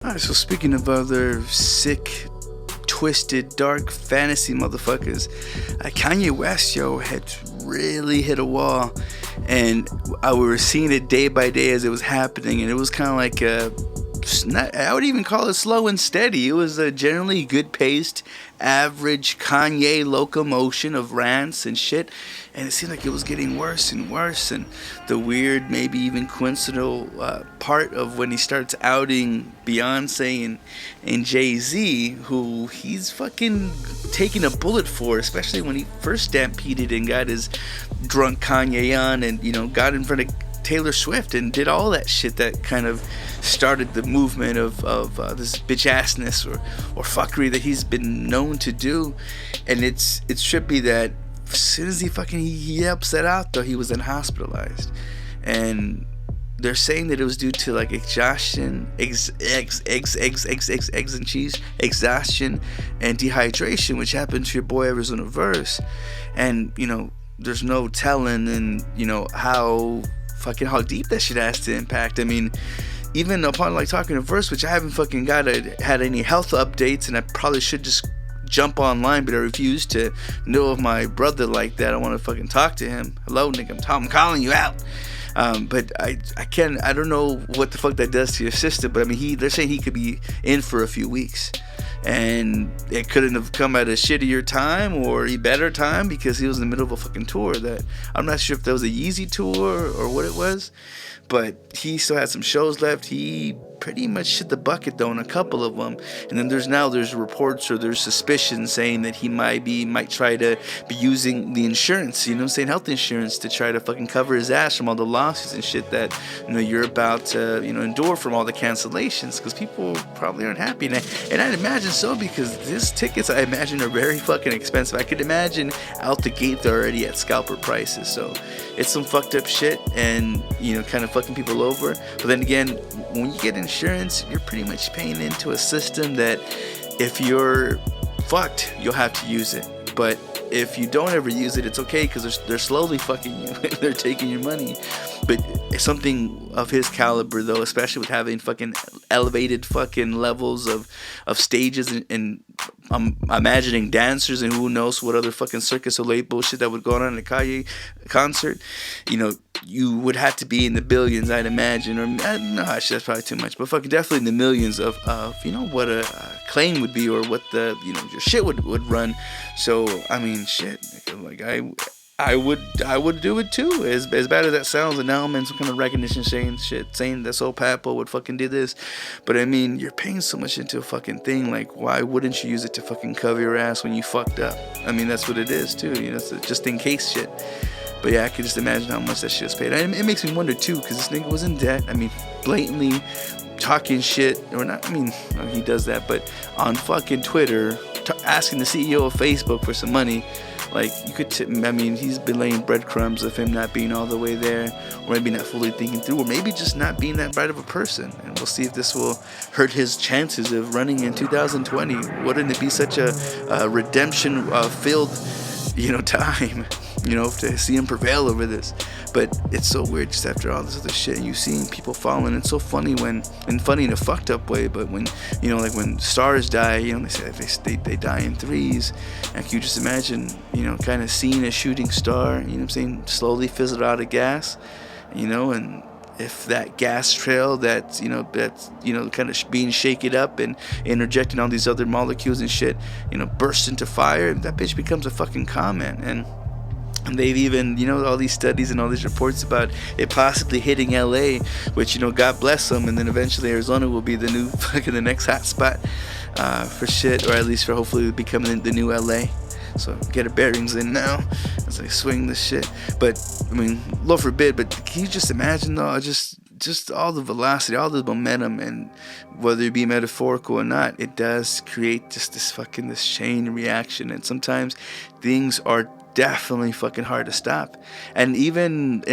Alright, so speaking of other sick, twisted, dark fantasy motherfuckers, Kanye West, had really hit a wall, and we were seeing it day by day as it was happening, and it was kind of like I would even call it slow and steady. It was a generally good paced, average Kanye locomotion of rants and shit, and it seemed like it was getting worse and worse. And the weird, maybe even coincidental part of when he starts outing Beyonce and Jay-Z, who he's fucking taking a bullet for, especially when he first stampeded and got his drunk Kanye on, and got in front of Taylor Swift and did all that shit that kind of started the movement of this bitch assness or fuckery that he's been known to do. And it's trippy that as soon as he yelps that out, though, he was then hospitalized, and they're saying that it was due to like exhaustion, exhaustion and dehydration, which happened to your boy Arizona Verse. And there's no telling, and how deep that shit has to impact. I mean, even upon talking to Verse, which I haven't fucking had any health updates, and I probably should just jump online, but I refuse to know of my brother like that. I want to fucking talk to him. Hello, nigga, I'm calling you out. But I don't know what the fuck that does to your system, but I mean, they're saying he could be in for a few weeks, and it couldn't have come at a shittier time or a better time, because he was in the middle of a fucking tour that I'm not sure if that was a Yeezy tour or what it was, but he still had some shows left. He pretty much shit the bucket though in a couple of them, and then there's reports or there's suspicions saying that he might try to be using the insurance, health insurance, to try to fucking cover his ass from all the lawsuits and shit that you're about to endure from all the cancellations, because people probably aren't happy. And I'd imagine so, because these tickets, I imagine, are very fucking expensive. I could imagine out the gate they're already at scalper prices, so it's some fucked up shit, and kind of fucking people over. But then again, when you get insurance, you're pretty much paying into a system that if you're fucked, you'll have to use it. But if you don't ever use it, it's okay, because they're slowly fucking you. They're taking your money. But something of his caliber, though, especially with having fucking elevated fucking levels of stages and I'm imagining dancers and who knows what other fucking Circus Soleil bullshit that would go on in a Kanye concert, you would have to be in the billions, I'd imagine, or no, actually that's probably too much, but fucking definitely in the millions of what a claim would be, or what the your shit would run. So I mean, shit, like I would do it too, as bad as that sounds. And now I'm in some kind of recognition saying that SoulPapo would fucking do this. But I mean, you're paying so much into a fucking thing, like why wouldn't you use it to fucking cover your ass when you fucked up? I mean, that's what it is too, it's just in case shit. But yeah, I could just imagine how much that shit was paid. And it makes me wonder too, because this nigga was in debt. I mean, blatantly talking shit, or not, I mean, he does that, but on fucking Twitter, asking the CEO of Facebook for some money. Like, you could he's been laying breadcrumbs of him not being all the way there, or maybe not fully thinking through, or maybe just not being that bright of a person. And we'll see if this will hurt his chances of running in 2020. Wouldn't it be such a redemption filled time, to see him prevail over this? But it's so weird just after all this other shit, and you seeing people falling. It's so funny funny in a fucked up way, but when like when stars die, they say they die in threes. And can you just imagine kind of seeing a shooting star, slowly fizzle out of gas, and if that gas trail that's kind of being shaken up and interjecting all these other molecules and shit, bursts into fire, that bitch becomes a fucking comet. And they've even, all these studies and all these reports about it possibly hitting LA, which, God bless them, and then eventually Arizona will be the new fucking the next hot spot for shit, or at least for hopefully becoming the new LA. So get our bearings in now as I swing this shit. But I mean, Lord forbid, but can you just imagine though, just all the velocity, all the momentum, and whether it be metaphorical or not, it does create just this chain reaction. And sometimes things are definitely fucking hard to stop. And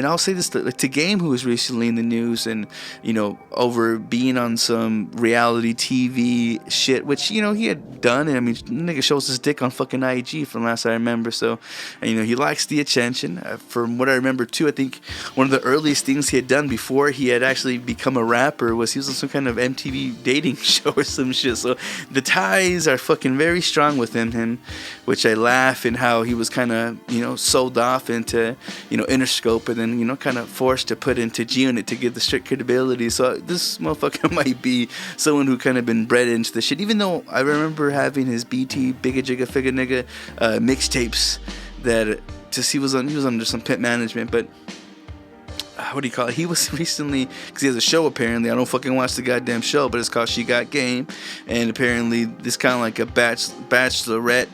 I'll say this to Game, who was recently in the news and, you know, over being on some reality TV shit, which, you know, he had done. And I mean, nigga shows his dick on fucking IG from last I remember. So, and, you know, he likes the attention. From what I remember too, I think one of the earliest things he had done before he had actually become a rapper was he was on some kind of MTV dating show or some shit. So the ties are fucking very strong within him, which I laugh in how he was kind of, you know, sold off into, you know, Interscope and then, you know, kind of forced to put into G-Unit to give the strict credibility. So this motherfucker might be someone who kind of been bred into the shit, even though I remember having his BT Bigga Jigga Figga Nigga mixtapes that just he was under some pimp management. But what do you call it? He was recently, because he has a show apparently. I don't fucking watch the goddamn show, but it's called She Got Game, and apparently this kind of like a bachelorette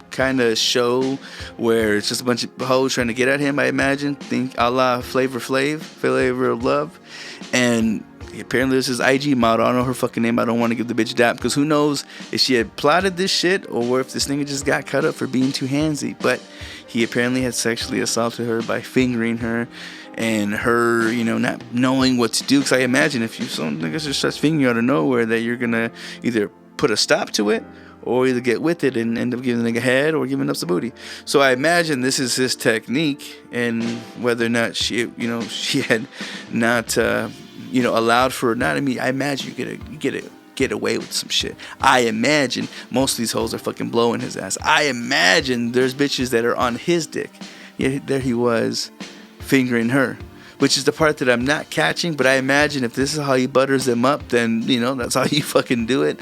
kind of show where it's just a bunch of hoes trying to get at him, I imagine. Think a la Flavor of Love. And apparently there's his IG model. I don't know her fucking name. I don't want to give the bitch dap, because who knows if she had plotted this shit or if this nigga just got cut up for being too handsy. But he apparently had sexually assaulted her by fingering her, and her, you know, not knowing what to do. Because I imagine if some niggas just starts fingering you out of nowhere, that you're gonna either put a stop to it or either get with it and end up giving the nigga head or giving up some booty. So I imagine this is his technique, and whether or not she had not, you know, allowed for it or not. I mean, I imagine you get away with some shit. I imagine most of these hoes are fucking blowing his ass. I imagine there's bitches that are on his dick. Yeah, there he was, fingering her, which is the part that I'm not catching. But I imagine if this is how he butters them up, then, you know, that's how you fucking do it.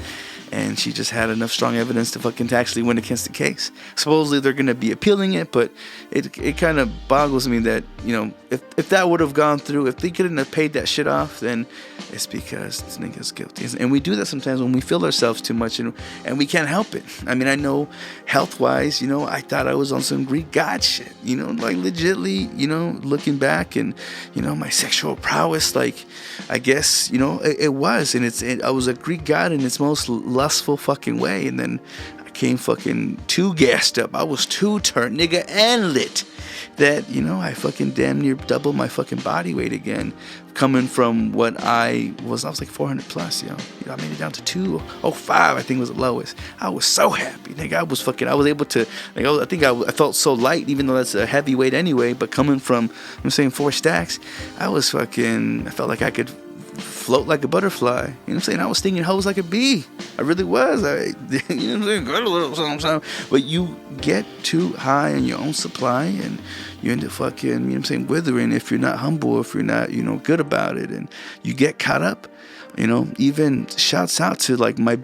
And she just had enough strong evidence to actually win against the case. Supposedly they're going to be appealing it, but it kind of boggles me that, you know, if that would have gone through, if they couldn't have paid that shit off, then it's because this nigga's guilty. And we do that sometimes when we feel ourselves too much and we can't help it. I mean, I know health-wise, you know, I thought I was on some Greek god shit, you know, like legitly, you know, looking back and, you know, my sexual prowess, like, I guess, you know, it was. And I was a Greek god in its most lustful fucking way. And then I came fucking too gassed up. I was too turned, nigga, and lit, that, you know, I fucking damn near doubled my fucking body weight again, coming from what I was like 400 plus, yo. You know, I made it down to 205, I think was the lowest. I was so happy, nigga. I was able to, like, I think I felt so light, even though that's a heavy weight anyway, but coming from, I'm saying 4 stacks, I felt like I could float like a butterfly. You know what I'm saying? I was stinging hoes like a bee. I really was. You know what I'm saying? Got a little something. But you get too high in your own supply and you end up fucking, you know what I'm saying, withering if you're not humble, if you're not, you know, good about it. And you get caught up. You know, even shouts out to like one of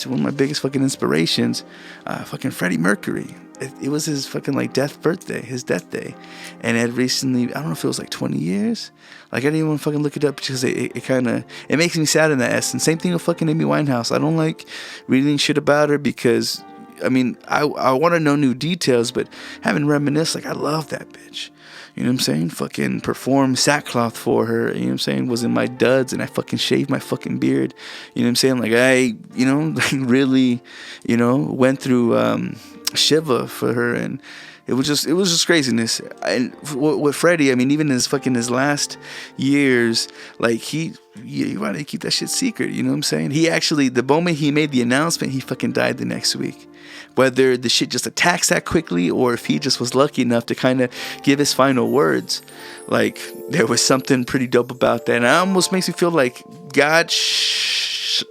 my biggest fucking inspirations, fucking Freddie Mercury. It was his fucking like his death day, and it recently, I don't know if it was like 20 years. Like, I didn't even fucking look it up because it kind of, it makes me sad in that essence. Same thing with fucking Amy Winehouse. I don't like reading shit about her because, I mean, I want to know new details, but having reminisced, like, I love that bitch. You know what I'm saying? Fucking performed sackcloth for her. You know what I'm saying? Was in my duds and I fucking shaved my fucking beard. You know what I'm saying? Like, I, you know, like really, you know, went through Shiva for her, and it was just craziness. And with Freddie, I mean, even his last years, like he wanted to keep that shit secret. You know what I'm saying? He actually, the moment he made the announcement, he fucking died the next week. Whether the shit just attacks that quickly or if he just was lucky enough to kind of give his final words, like, there was something pretty dope about that. And it almost makes me feel like God,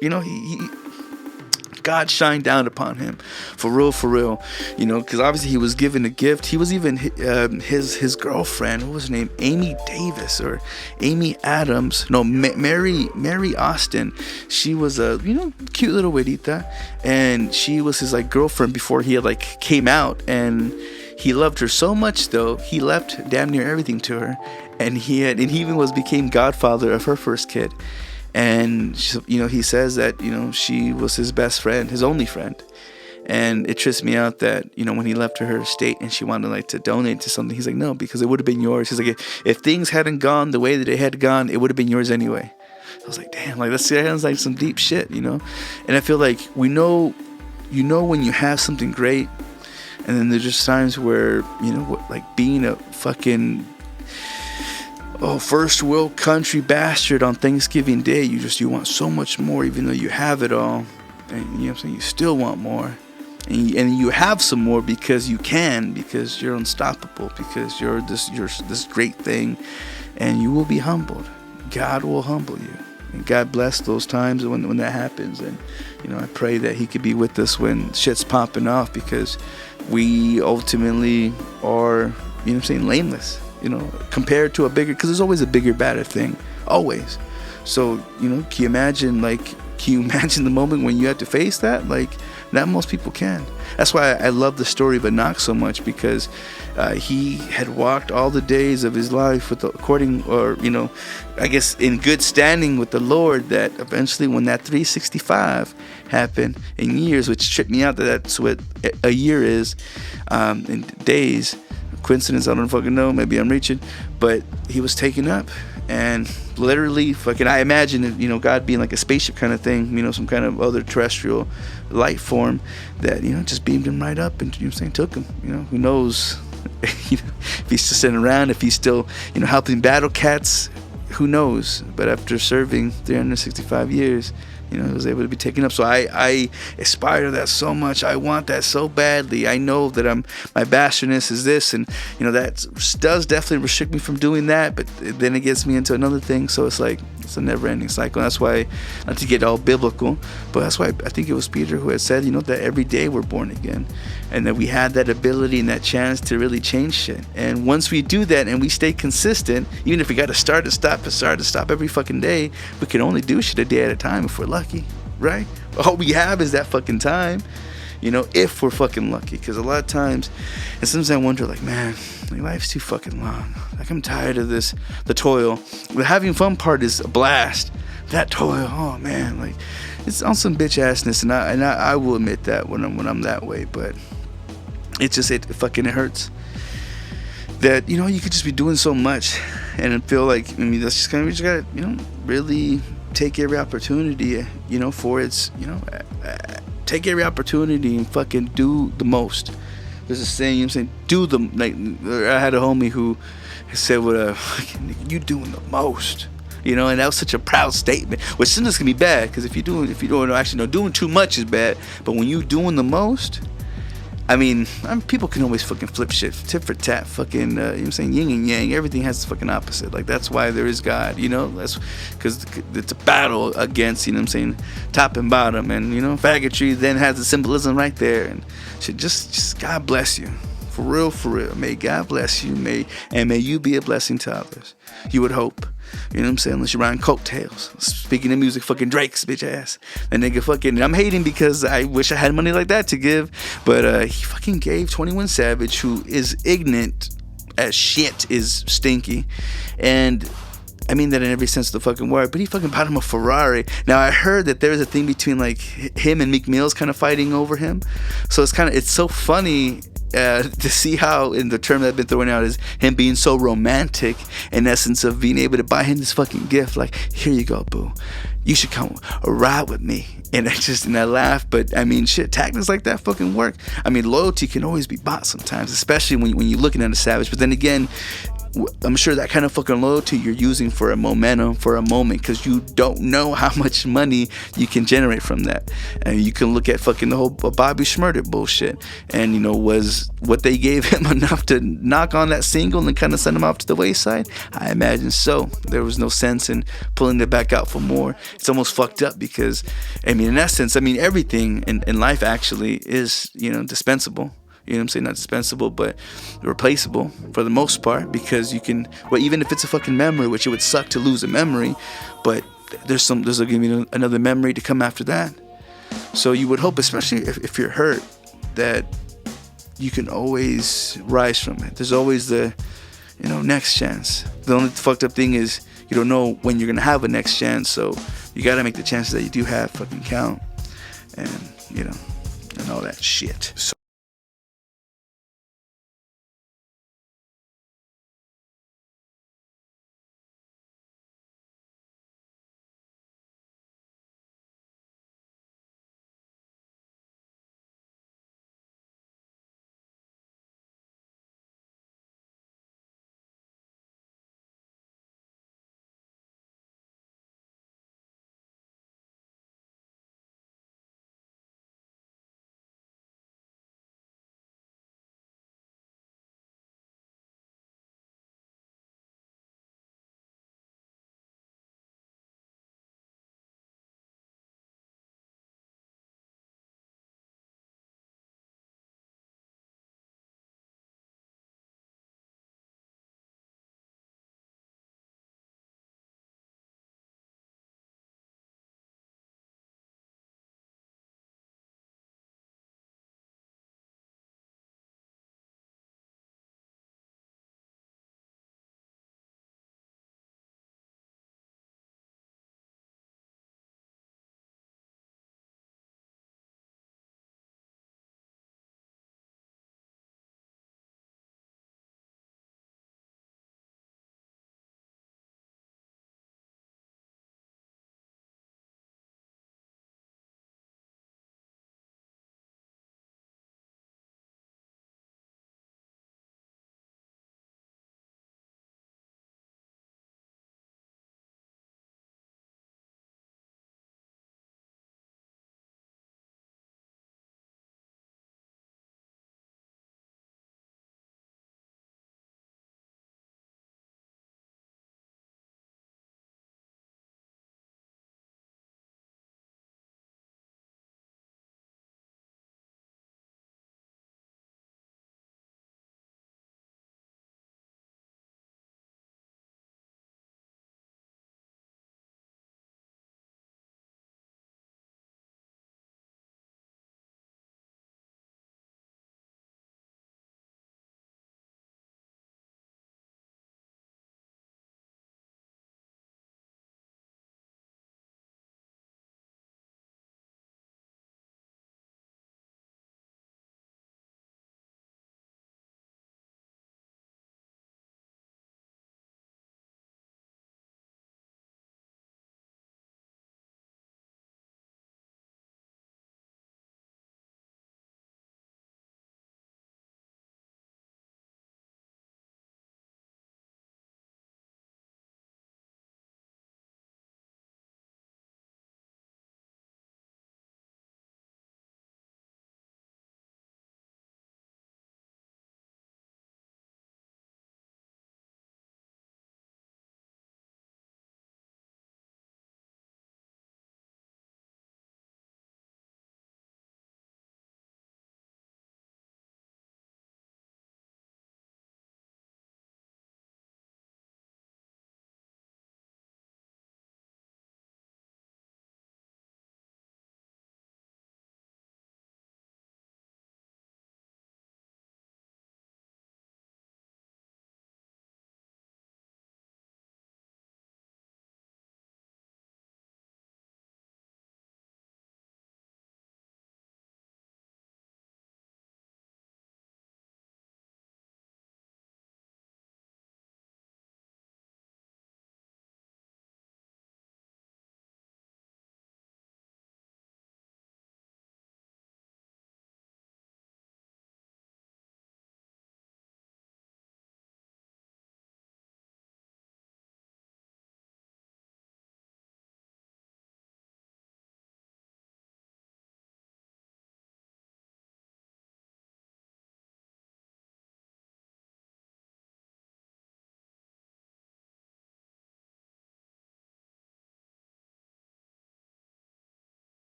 you know, God shined down upon him, for real, you know, because obviously he was given a gift. He was even his girlfriend, what was her name, Amy Davis or Amy Adams, no, Mary Austin. She was a, you know, cute little güerita, and she was his like girlfriend before he had like came out, and he loved her so much though he left damn near everything to her, and he even became godfather of her first kid. And, you know, he says that, you know, she was his best friend, his only friend. And it trips me out that, you know, when he left her estate and she wanted like to donate to something, he's like, no, because it would have been yours. He's like, if things hadn't gone the way that it had gone, it would have been yours anyway. I was like, damn, like that sounds like some deep shit, you know? And I feel like you know when you have something great And then there's just times where, you know, like being a fucking first world country bastard on Thanksgiving Day, you want so much more, even though you have it all. And you know what I'm saying, you still want more. And you have some more because you can, because you're unstoppable, because you're this great thing, and you will be humbled. God will humble you. And God bless those times when that happens. And you know, I pray that He could be with us when shit's popping off, because we ultimately are, you know what I'm saying, lameless, you know, compared to a bigger, because there's always a bigger, badder thing, always. So, you know, can you imagine the moment when you have to face that? Like, not most people can. That's why I love the story of Enoch so much, because he had walked all the days of his life I guess in good standing with the Lord, that eventually when that 365 happened in years, which tripped me out that that's what a year is in days. Coincidence, I don't fucking know, maybe I'm reaching, but he was taken up. And literally, fucking, I imagine, you know, God being like a spaceship kind of thing, you know, some kind of other terrestrial life form that, you know, just beamed him right up and, you know what I'm saying, took him. You know, who knows, you know, if he's still sitting around, if he's still, you know, helping battle cats, who knows. But after serving 365 years, you know, he was able to be taken up. So I aspire to that so much. I want that so badly. I know that my bastardness is this, and you know, that does definitely restrict me from doing that, but then it gets me into another thing. So it's like, it's a never-ending cycle. And that's why, not to get all biblical, but that's why I think it was Peter who had said, you know, that every day we're born again, and that we had that ability and that chance to really change shit. And once we do that and we stay consistent, even if we got to start to stop every fucking day, we can only do shit a day at a time if we're lucky, right? All we have is that fucking time, you know, if we're fucking lucky. Because a lot of times, and sometimes I wonder, like, man, like, life's too fucking long. Like, I'm tired of this, the toil. The having fun part is a blast. That toil, oh man, like, it's on some bitch assness, and I will admit that when I'm that way. But it hurts that, you know, you could just be doing so much and feel like, I mean, that's just kind of, we just gotta, you know, really take every opportunity, you know, for its, you know, take every opportunity and fucking do the most. There's a saying, you know what I'm saying, do the, like, I had a homie who said, you doing the most, you know, and that was such a proud statement, which sometimes can be bad, because if you don't actually know, doing too much is bad, but when you doing the most, I mean, people can always fucking flip shit, tit for tat, fucking, you know what I'm saying, yin and yang, everything has the fucking opposite. Like, that's why there is God, you know, that's because it's a battle against, you know what I'm saying, top and bottom, and, you know, faggotry then has the symbolism right there, and shit, just God bless you, for real, may God bless you, may you be a blessing to others, you would hope. You know what I'm saying? Unless you're riding coattails. Speaking of music, fucking Drake's bitch ass. That nigga fucking, I'm hating because I wish I had money like that to give. But he fucking gave 21 Savage, who is ignorant as shit, is stinky. And I mean that in every sense of the fucking word. But he fucking bought him a Ferrari. Now I heard that there's a thing between like him and Meek Mill's kind of fighting over him. So it's so funny to see how, in the term that I've been throwing out, is him being so romantic in essence of being able to buy him this fucking gift, like, here you go, boo, you should come ride with me. And I laugh, but I mean, shit, tactics like that fucking work. I mean, loyalty can always be bought sometimes, especially when you're looking at a savage. But then again, I'm sure that kind of fucking loyalty you're using for a momentum, for a moment, because you don't know how much money you can generate from that. And you can look at fucking the whole Bobby Shmurda bullshit, and, you know, was what they gave him enough to knock on that single and kind of send him off to the wayside? I imagine so. There was no sense in pulling it back out for more. It's almost fucked up because, I mean, in essence, I mean, everything in life actually is, you know, dispensable. You know what I'm saying? Not dispensable, but replaceable for the most part, because you can, well, even if it's a fucking memory, which it would suck to lose a memory, but there's gonna be another memory to come after that. So you would hope, especially if you're hurt, that you can always rise from it. There's always the, you know, next chance. The only fucked up thing is you don't know when you're gonna have a next chance, so you gotta make the chances that you do have fucking count, and, you know, and all that shit. So